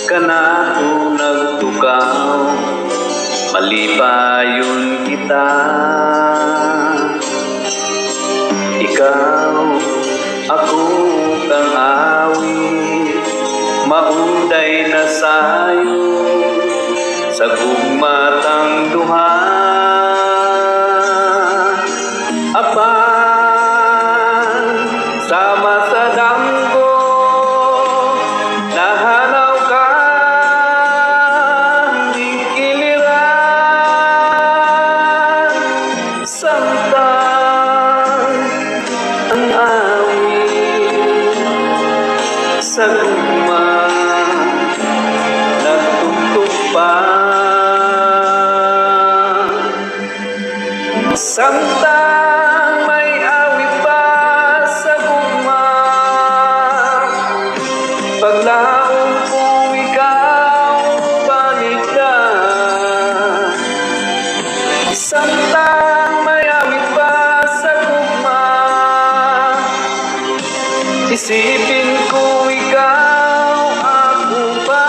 Kanato nagtukaw, malipayon kita. Ikaw, ako kang awit, maunday na sayo sa gugmatang duha. Apan sama sa damgo, nahanaw ka di kiliran. Samtang ang awit sa gugma nagtugtog pa. Samtang may awit pa sa gugma, paglaong kung ikaw balik ka. Samtang may awit pa sa gugma, isipin ko ikaw ako pa.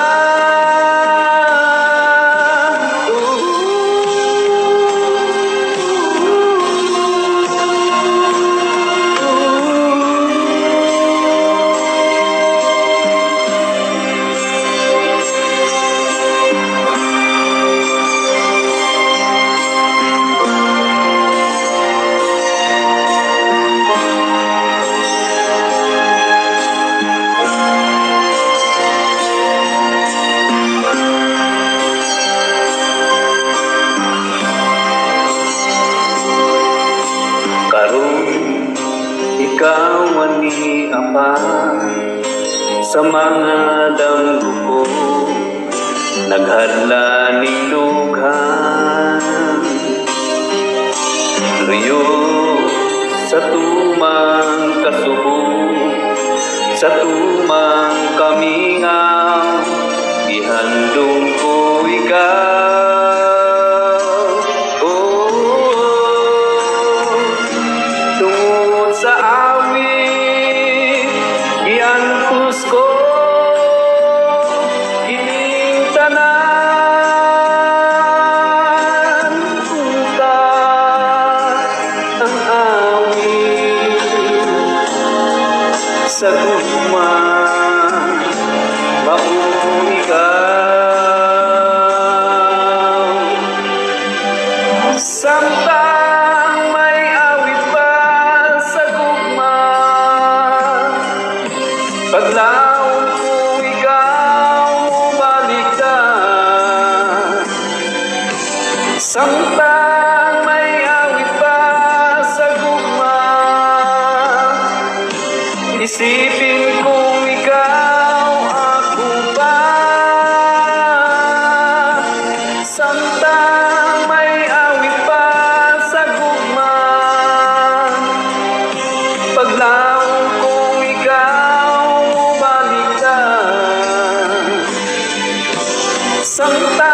Ikaw ani apa sa mga damgo ko, naghadla ning lughan. Luyo sa tumang kasubo, sa tumang kamingaw, ihandong ko ikaw. Sa awit, giantos ko ining tanan. Punta ang awit sa gugma, maong ikaw. Samtang may awit pa sa gugma, paglaong kung ikaw balik ka. Samtang may awit pa sa gugma, isipin kong ikaw ako pa. Samtang may awit pa sa gugma, paglaong kung ikaw balik ka. Samtang